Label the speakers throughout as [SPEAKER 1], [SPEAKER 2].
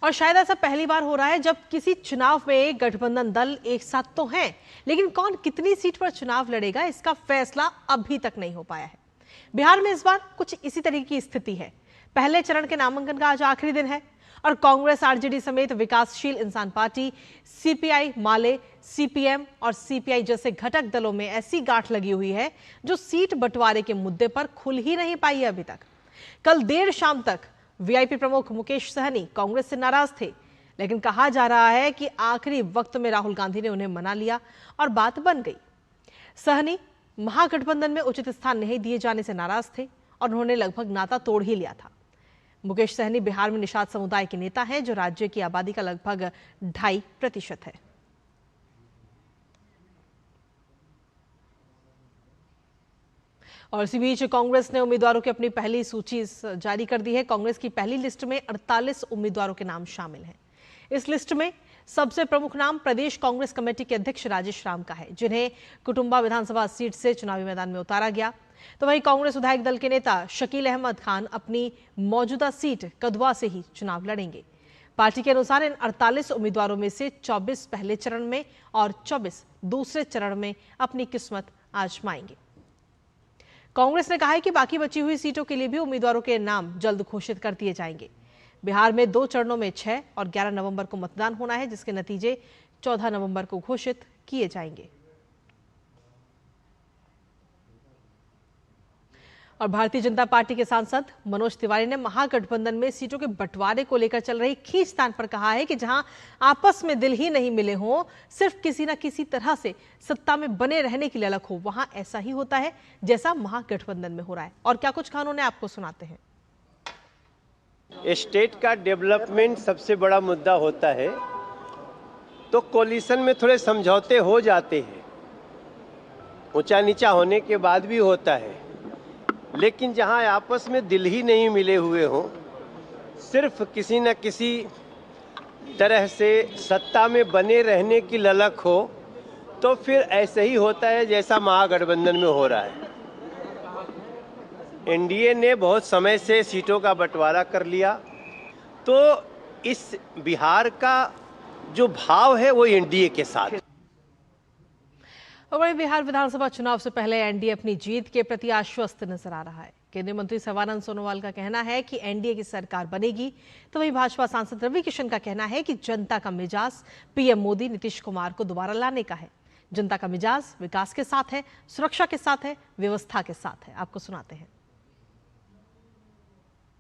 [SPEAKER 1] और शायद ऐसा पहली बार हो रहा है जब किसी चुनाव में गठबंधन दल एक साथ तो हैं, लेकिन कौन कितनी सीट पर चुनाव लड़ेगा इसका फैसला अभी तक नहीं हो पाया है। बिहार में इस बार कुछ इसी तरीके की स्थिति है। पहले चरण के नामांकन का आज आखिरी दिन है और कांग्रेस, आरजेडी समेत विकासशील इंसान पार्टी, सीपीआई, माले, सीपीएम और सीपीआई जैसे घटक दलों में ऐसी गांठ लगी हुई है जो सीट बंटवारे के मुद्दे पर खुल ही नहीं पाई है अभी तक। कल देर शाम तक वीआईपी प्रमुख मुकेश सहनी कांग्रेस से नाराज थे, लेकिन कहा जा रहा है कि आखिरी वक्त में राहुल गांधी ने उन्हें मना लिया और बात बन गई। सहनी महागठबंधन में उचित स्थान नहीं दिए जाने से नाराज थे और उन्होंने लगभग नाता तोड़ ही लिया था। मुकेश सहनी बिहार में निषाद समुदाय के नेता हैं, जो राज्य की आबादी का लगभग 2.5% है। और इसी बीच कांग्रेस ने उम्मीदवारों की अपनी पहली सूची जारी कर दी है। कांग्रेस की पहली लिस्ट में 48 उम्मीदवारों के नाम शामिल हैं। इस लिस्ट में सबसे प्रमुख नाम प्रदेश कांग्रेस कमेटी के अध्यक्ष राजेश राम का है, जिन्हें कुटुंबा विधानसभा सीट से चुनावी मैदान में उतारा गया। तो वहीं कांग्रेस विधायक दल के नेता शकील अहमद खान अपनी मौजूदा सीट कदवा से ही चुनाव लड़ेंगे। पार्टी के अनुसार इन 48 उम्मीदवारों में से 24 पहले चरण में और 24 दूसरे चरण में अपनी किस्मत आजमाएंगे। कांग्रेस ने कहा है कि बाकी बची हुई सीटों के लिए भी उम्मीदवारों के नाम जल्द घोषित कर दिए जाएंगे। बिहार में 2 चरणों में 6 और 11 नवंबर को मतदान होना है, जिसके नतीजे 14 नवंबर को घोषित किए जाएंगे। और भारतीय जनता पार्टी के सांसद मनोज तिवारी ने महागठबंधन में सीटों के बंटवारे को लेकर चल रही खींचतान पर कहा है कि जहां आपस में दिल ही नहीं मिले हों, सिर्फ किसी न किसी तरह से सत्ता में बने रहने की ललक हो, वहां ऐसा ही होता है जैसा महागठबंधन में हो रहा है। और क्या कुछ कानून आपको सुनाते हैं।
[SPEAKER 2] स्टेट का डेवलपमेंट सबसे बड़ा मुद्दा होता है, तो कोलिशन में थोड़े समझौते हो जाते हैं, ऊंचा नीचा होने के बाद भी होता है, लेकिन जहां आपस में दिल ही नहीं मिले हुए हों, सिर्फ किसी न किसी तरह से सत्ता में बने रहने की ललक हो, तो फिर ऐसे ही होता है जैसा महागठबंधन में हो रहा है। एनडीए ने बहुत समय से सीटों का बंटवारा कर लिया, तो इस बिहार का जो भाव है वो एनडीए के साथ।
[SPEAKER 1] और वहीं बिहार विधानसभा चुनाव से पहले एनडीए अपनी जीत के प्रति आश्वस्त नजर आ रहा है। केंद्रीय मंत्री सर्बानंद सोनोवाल का कहना है कि एनडीए की सरकार बनेगी, तो वहीं भाजपा सांसद रवि किशन का कहना है कि जनता का मिजाज पीएम मोदी, नीतीश कुमार को दोबारा लाने का है। जनता का मिजाज विकास के साथ है, सुरक्षा के साथ है, व्यवस्था के साथ है। आपको सुनाते हैं।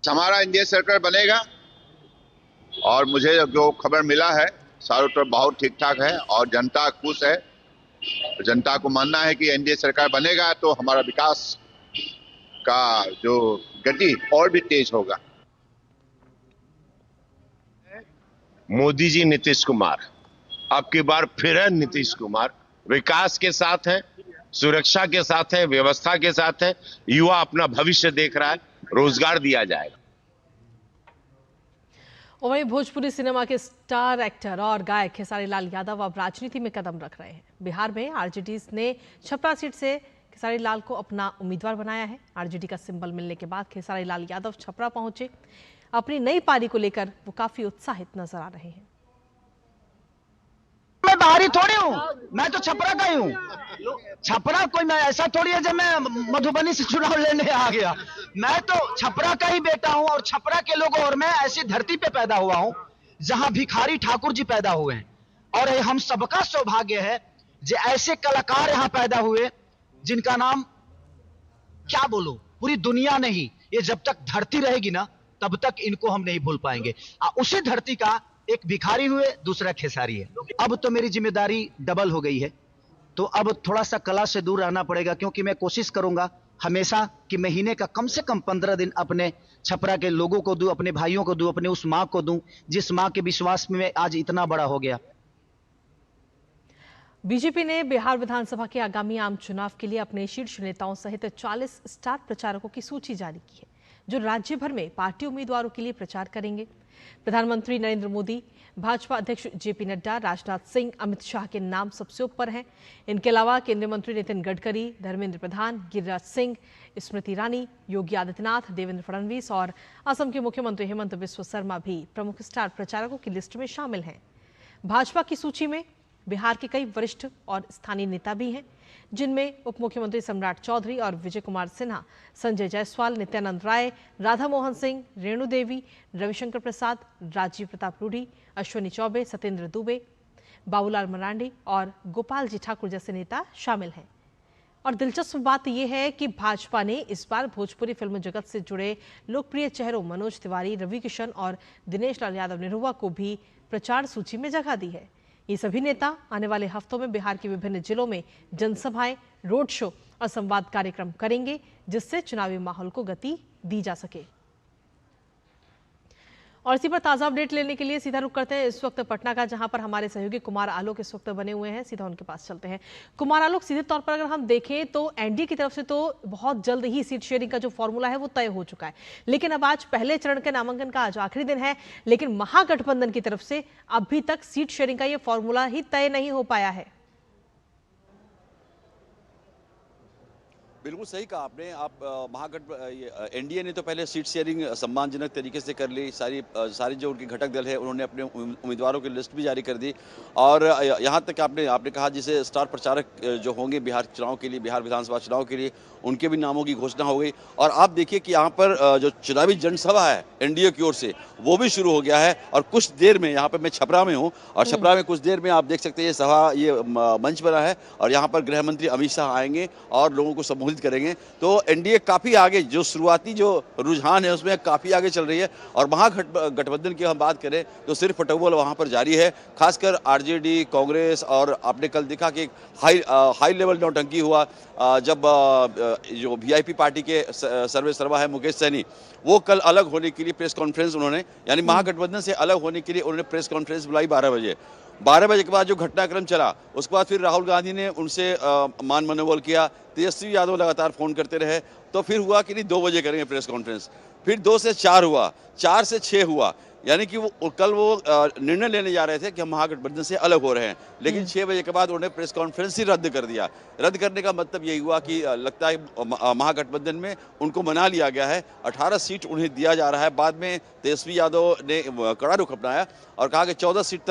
[SPEAKER 3] हमारा एनडीए सरकार बनेगा और मुझे जो खबर मिला है चारों तरफ बहुत ठीक ठाक है और जनता खुश है। जनता को मानना है कि एनडीए सरकार बनेगा तो हमारा विकास का जो गति और भी तेज होगा।
[SPEAKER 4] मोदी जी, नीतीश कुमार, अब की बार फिर है नीतीश कुमार। विकास के साथ है, सुरक्षा के साथ है, व्यवस्था के साथ है। युवा अपना भविष्य देख रहा है, रोजगार दिया जाएगा।
[SPEAKER 1] और वहीं भोजपुरी सिनेमा के स्टार एक्टर और गायक खेसारी लाल यादव अब राजनीति में कदम रख रहे हैं। बिहार में आरजेडी ने छपरा सीट से खेसारी लाल को अपना उम्मीदवार बनाया है। आरजेडी का सिंबल मिलने के बाद खेसारी लाल यादव छपरा पहुंचे। अपनी नई पारी को लेकर वो काफी उत्साहित नजर आ रहे हैं।
[SPEAKER 5] मैं बाहरी थोड़ी हूँ, मैं तो छपरा का ही हूँ। छपरा कोई मैं ऐसा थोड़ी है जब मैं मधुबनी से चुनाव लड़ने आ गया। मैं तो छपरा का ही बेटा हूँ और छपरा के लोगों और मैं ऐसी धरती पे पैदा हुआ हूँ जहाँ भिखारी ठाकुर जी पैदा हुए हैं। और हम सबका सौभाग्य है जो ऐसे कलाकार यहाँ पैदा हुए जिनका नाम क्या बोलो, पूरी दुनिया नहीं, ये जब तक धरती रहेगी ना तब तक इनको हम नहीं भूल पाएंगे। उसी धरती का एक भिखारी हुए, दूसरा खेसारी है। अब तो मेरी जिम्मेदारी डबल हो गई है, तो अब थोड़ा सा कला से दूर रहना पड़ेगा, क्योंकि मैं कोशिश करूंगा हमेशा कि महीने का कम से कम 15 दिन अपने छपरा के लोगों को दूं, अपने भाइयों को दूं, अपने उस माँ को दूं जिस माँ के विश्वास में आज इतना बड़ा हो गया।
[SPEAKER 1] बीजेपी ने बिहार विधानसभा के आगामी आम चुनाव के लिए अपने शीर्ष नेताओं सहित 40 स्टार प्रचारकों की सूची जारी की है। जो राज्य भर में पार्टी उम्मीदवारों के लिए प्रचार करेंगे। प्रधानमंत्री नरेंद्र मोदी, भाजपा अध्यक्ष जेपी नड्डा, राजनाथ सिंह, अमित शाह के नाम सबसे ऊपर हैं। इनके अलावा केंद्रीय मंत्री नितिन गडकरी, धर्मेंद्र प्रधान, गिरिराज सिंह, स्मृति ईरानी, योगी आदित्यनाथ, देवेंद्र फडणवीस और असम के मुख्यमंत्री हेमंत बिस्वा शर्मा भी प्रमुख स्टार प्रचारकों की लिस्ट में शामिल हैं। भाजपा की सूची में बिहार के कई वरिष्ठ और स्थानीय नेता भी हैं, जिनमें उप मुख्यमंत्री सम्राट चौधरी और विजय कुमार सिन्हा, संजय जायसवाल, नित्यानंद राय, राधा मोहन सिंह, रेणु देवी, रविशंकर प्रसाद, राजीव प्रताप रूडी, अश्विनी चौबे, सत्येंद्र दुबे, बाबूलाल मरांडी और गोपाल जी ठाकुर जैसे नेता शामिल हैं। और दिलचस्प बात यह है कि भाजपा ने इस बार भोजपुरी फिल्म जगत से जुड़े लोकप्रिय चेहरों मनोज तिवारी, रवि किशन और दिनेश लाल यादव निरहुआ को भी प्रचार सूची में जगह दी है। ये सभी नेता आने वाले हफ्तों में बिहार के विभिन्न जिलों में जनसभाएं, रोड शो और संवाद कार्यक्रम करेंगे, जिससे चुनावी माहौल को गति दी जा सके। और इसी पर ताजा अपडेट लेने के लिए सीधा रुख करते हैं इस वक्त पटना का, जहां पर हमारे सहयोगी कुमार आलोक इस वक्त बने हुए हैं। सीधा उनके पास चलते हैं। कुमार आलोक, सीधे तौर पर अगर हम देखें तो एनडीए की तरफ से तो बहुत जल्द ही सीट शेयरिंग का जो फॉर्मूला है वो तय हो चुका है, लेकिन अब आज पहले चरण के नामांकन का आज आखिरी दिन है, लेकिन महागठबंधन की तरफ से अभी तक सीट शेयरिंग का ये फॉर्मूला ही तय नहीं हो पाया है।
[SPEAKER 6] बिल्कुल सही कहा आपने। एनडीए ने तो पहले सीट शेयरिंग सम्मानजनक तरीके से कर ली। सारी जो उनके घटक दल है उन्होंने अपने उम्मीदवारों की लिस्ट भी जारी कर दी, और यहाँ तक आपने कहा जिसे स्टार प्रचारक जो होंगे बिहार चुनाव के लिए, बिहार विधानसभा चुनाव के लिए, उनके भी नामों की घोषणा हो गई। और आप देखिए कि यहाँ पर जो चुनावी जनसभा है एनडीए की ओर से वो भी शुरू हो गया है। और कुछ देर में, यहाँ पर मैं छपरा में हूँ और छपरा में कुछ देर में आप देख सकते हैं ये मंच बना है और यहाँ पर गृह मंत्री अमित शाह आएंगे और लोगों को संबोधित करेंगे। तो एनडीए काफी आगे, जो शुरुआती जो रुझान है उसमें काफी आगे चल रही है। और महागठबंधन की हम बात करें तो सिर्फ फटोबल वहां पर जारी है, खासकर आरजेडी, कांग्रेस। और आपने कल देखा कि हाई लेवल नौटंकी हुआ जब जो वीआईपी पार्टी के सर्वे सर्वा है मुकेश सैनी, वो कल अलग होने के लिए प्रेस कॉन्फ्रेंस उन्होंने, यानी महागठबंधन से अलग होने के लिए उन्होंने प्रेस कॉन्फ्रेंस बुलाई 12 बजे के बाद जो घटनाक्रम चला, उसके बाद फिर राहुल गांधी ने उनसे मान मनोबल किया। तेजस्वी यादव लगातार फोन करते रहे, तो फिर हुआ कि नहीं 2 बजे करेंगे प्रेस कॉन्फ्रेंस, फिर 2 से 4 हुआ, 4 से 6 हुआ, यानी कि कल वो निर्णय लेने जा रहे थे कि हम महागठबंधन से अलग हो रहे हैं, लेकिन 6 बजे के बाद उन्होंने प्रेस कॉन्फ्रेंस ही रद्द कर दिया। रद्द करने का मतलब यही हुआ कि लगता है महागठबंधन में उनको मना लिया गया है, 18 सीट उन्हें दिया जा रहा है। बाद में तेजस्वी यादव ने कड़ा रुख अपनाया और कहा कि 14 सीट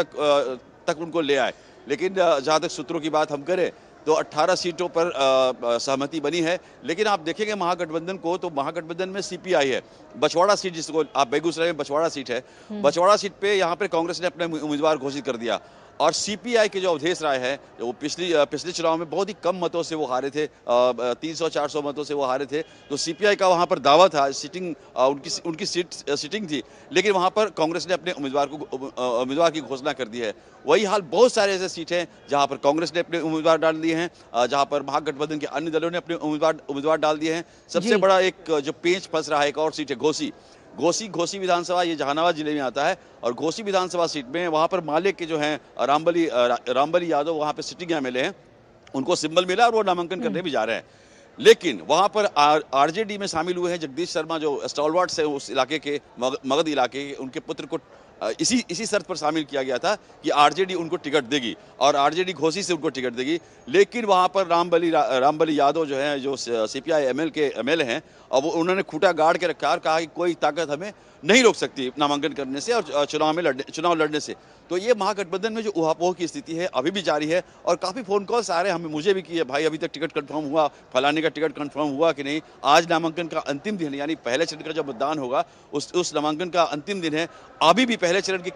[SPEAKER 6] तक उनको ले आए, लेकिन जहाँ तक सूत्रों की बात हम करें तो 18 सीटों पर सहमति बनी है। लेकिन आप देखेंगे महागठबंधन को, तो महागठबंधन में सीपीआई है, बछवाड़ा सीट जिसको आप बेगूसराय में बछवाड़ा सीट है, बछवाड़ा सीट पे यहाँ पे कांग्रेस ने अपने उम्मीदवार घोषित कर दिया। और सीपीआई के जो अवधेश राय है, वो पिछले चुनाव में बहुत ही कम मतों से वो हारे थे, 300-400 मतों से वो हारे थे। तो सीपीआई का वहाँ पर दावा था, उनकी सीटिंग थी, लेकिन वहाँ पर कांग्रेस ने अपने उम्मीदवार की घोषणा कर दी है। वही हाल बहुत सारे ऐसे सीट हैं जहाँ पर कांग्रेस ने अपने उम्मीदवार डाल दिए हैं, जहाँ पर महागठबंधन के अन्य दलों ने अपने उम्मीदवार डाल दिए हैं। सबसे बड़ा एक जो पेंच फंस रहा है, एक और सीट है घोसी विधानसभा, ये जहानाबाद जिले में आता है। और घोसी विधानसभा सीट में वहां पर माले के जो हैं रामबली यादव वहां पे सिटिंग एमएलए हैं, उनको सिंबल मिला और वो नामांकन करने भी जा रहे हैं। लेकिन वहां पर आरजेडी में शामिल हुए हैं जगदीश शर्मा, जो स्टॉलवर्ड से उस इलाके के, मगध इलाके के, उनके पुत्र को इसी शर्त पर शामिल किया गया था कि आरजेडी उनको टिकट देगी और आरजेडी घोसी से उनको टिकट देगी। लेकिन वहां पर रामबली यादव जो हैं, जो सीपीआई एमएलए हैं, और वो उन्होंने खूंटा गाड़ के रखा और कहा कि कोई ताकत हमें नहीं रोक सकती नामांकन करने से और चुनाव लड़ने से। तो ये महागठबंधन में जो उहापोह की स्थिति है अभी भी जारी है। और काफ़ी फ़ोन कॉल्स आ रहे हैं, मुझे भी किए, भाई अभी तक टिकट कंफर्म हुआ, फलाने का टिकट कंफर्म हुआ कि नहीं। आज नामांकन का अंतिम दिन है, यानी पहले चरण का जब मतदान होगा उस नामांकन का अंतिम दिन है। अभी भी पहले चरण की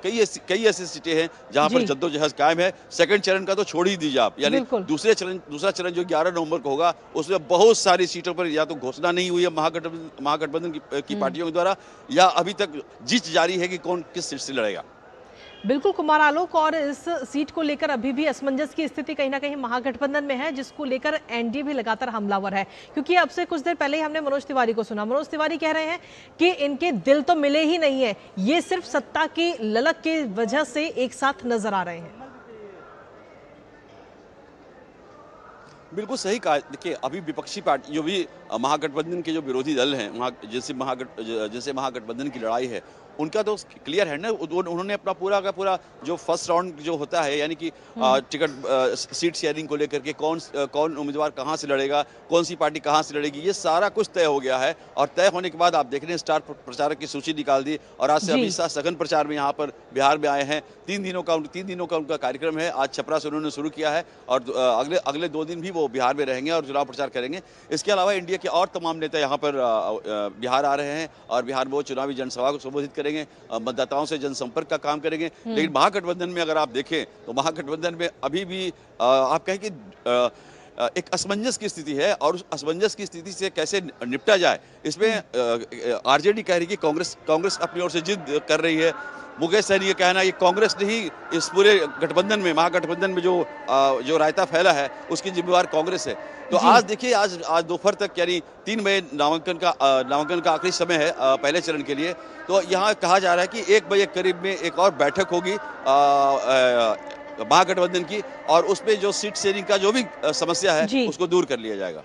[SPEAKER 6] कई ऐसी सीटें हैं जहां पर जद्दोजहद कायम है। सेकंड चरण का तो छोड़ ही दीजिए आप, यानी दूसरा चरण जो 11 नवंबर को होगा, उसमें बहुत सारी सीटों पर या तो घोषणा नहीं हुई है महागठबंधन की पार्टियों के द्वारा, या अभी तक जीत जारी है कि कौन किस सीट से लड़ेगा।
[SPEAKER 1] बिल्कुल कुमार आलोक, और इस सीट को लेकर अभी भी असमंजस की स्थिति कहीं ना कहीं महागठबंधन में है, जिसको लेकर एनडीए भी लगातार हमलावर है। क्योंकि अब से कुछ देर पहले ही हमने मनोज तिवारी को सुना, मनोज तिवारी कह रहे हैं कि इनके दिल तो मिले ही नहीं है, ये सिर्फ सत्ता की ललक की वजह से एक साथ नजर आ रहे हैं।
[SPEAKER 6] बिल्कुल सही कहा। देखिए, अभी विपक्षी पार्टी जो भी महागठबंधन के जो विरोधी दल हैं, जिनसे महागठबंधन की लड़ाई है, उनका तो क्लियर है ना। उन्होंने अपना पूरा का पूरा जो फर्स्ट राउंड जो होता है, यानी कि टिकट सीट शेयरिंग को लेकर के कौन उम्मीदवार कहाँ से लड़ेगा, कौन सी पार्टी कहाँ से लड़ेगी, ये सारा कुछ तय हो गया है। और तय होने के बाद आप देख रहे हैं स्टार प्रचारक की सूची निकाल दी और आज से अमित शाह सघन प्रचार में यहाँ पर बिहार में आए हैं। 3 दिनों का उनका कार्यक्रम है। आज छपरा से उन्होंने शुरू किया है और अगले 2 दिन भी वो बिहार में रहेंगे और चुनाव प्रचार करेंगे। इसके अलावा इंडिया के और तमाम नेता यहाँ पर बिहार आ रहे हैं और बिहार में वो चुनावी जनसभा को संबोधित करेंगे, मतदाताओं से जनसंपर्क का काम करेंगे। लेकिन महागठबंधन में अगर आप देखें तो महागठबंधन में अभी भी आप कहें कि एक असमंजस की स्थिति है और उस असमंजस की स्थिति से कैसे निपटा जाए, इसमें आरजेडी कह रही है कि कांग्रेस अपनी ओर से जिद कर रही है। मुकेश सहनी का कहना है कि कांग्रेस ने ही इस पूरे गठबंधन में, महागठबंधन में जो रायता फैला है उसकी जिम्मेवार कांग्रेस है। तो आज देखिए, आज दोपहर तक यानी 3 मई नामांकन का आखिरी समय है पहले चरण के लिए। तो यहाँ कहा जा रहा है कि 1 बजे करीब में एक और बैठक होगी महागठबंधन की और उसमें जो सीट शेयरिंग का जो भी समस्या है उसको दूर कर लिया जाएगा।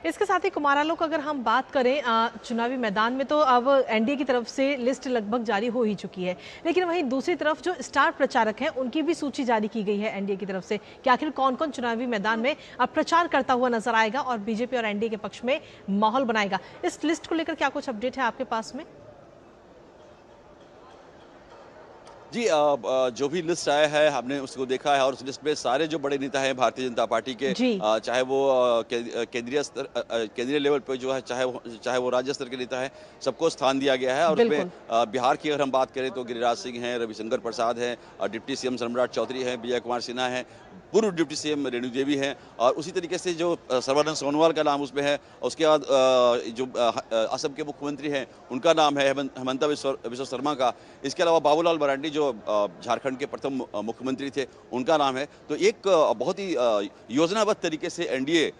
[SPEAKER 1] इसके साथ ही कुमार आलोक, अगर हम बात करें चुनावी मैदान में, तो अब एनडीए की तरफ से लिस्ट लगभग जारी हो ही चुकी है, लेकिन वहीं दूसरी तरफ जो स्टार प्रचारक हैं उनकी भी सूची जारी की गई है एनडीए की तरफ से कि आखिर कौन कौन चुनावी मैदान में अब प्रचार करता हुआ नजर आएगा और बीजेपी और एनडीए के पक्ष में माहौल बनाएगा। इस लिस्ट को लेकर क्या कुछ अपडेट है आपके पास में?
[SPEAKER 6] जी, जो भी लिस्ट आया है हमने उसको देखा है और उस लिस्ट में सारे जो बड़े नेता हैं भारतीय जनता पार्टी के, चाहे वो केंद्रीय लेवल पर जो है, चाहे वो राज्य स्तर के नेता है, सबको स्थान दिया गया है। और उसमें बिहार की अगर हम बात करें तो गिरिराज सिंह हैं, रविशंकर प्रसाद हैं, डिप्टी सीएम सम्राट चौधरी हैं, विजय कुमार सिन्हा हैं, पूर्व डिप्टी सीएम रेणु देवी हैं और उसी तरीके से जो सर्बानंद सोनोवाल का नाम उसमें है। उसके बाद जो असम के मुख्यमंत्री हैं उनका नाम है हेमंता बिस्वा शर्मा का। इसके अलावा बाबूलाल मरांडी जो झारखंड के प्रथम मुख्यमंत्री थे, उनका नाम है। तो एक बहुत ही योजनाबद्ध तरीके से एनडीए,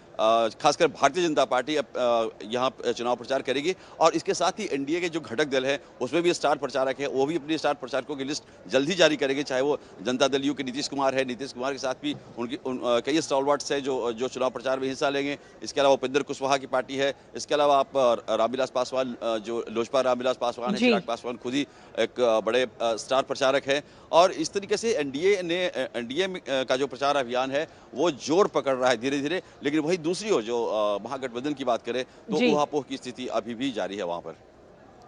[SPEAKER 6] खासकर भारतीय जनता पार्टी यहाँ चुनाव प्रचार करेगी और इसके साथ ही एनडीए के जो घटक दल हैं उसमें भी स्टार प्रचारक है, वो भी अपनी स्टार प्रचारकों की लिस्ट जल्द ही जारी करेंगे। चाहे वो जनता दल यू के नीतीश कुमार है, नीतीश कुमार के साथ भी कई स्टॉलवर्ड्स हैं जो चुनाव प्रचार में हिस्सा लेंगे। इसके अलावा उपेंद्र कुशवाहा की पार्टी है। इसके अलावा आप रामविलास पासवान, जो लोजपा रामविलास पासवान है, चिराग पासवान खुद ही एक बड़े स्टार प्रचारक है। और इस तरीके से एनडीए का जो प्रचार अभियान है वो जोर पकड़ रहा है धीरे धीरे। लेकिन वही दूसरी ओर जो महागठबंधन की बात करें तो ऊहापोह की स्थिति अभी भी जारी है वहां पर।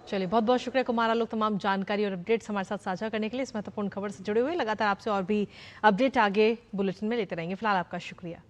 [SPEAKER 1] चलिए, बहुत बहुत शुक्रिया कुमार आलोक, तमाम जानकारी और अपडेट्स हमारे साथ साझा करने के लिए। इस महत्वपूर्ण खबर से जुड़े हुए लगातार आपसे और भी अपडेट आगे बुलेटिन में लेते रहेंगे। फिलहाल आपका शुक्रिया।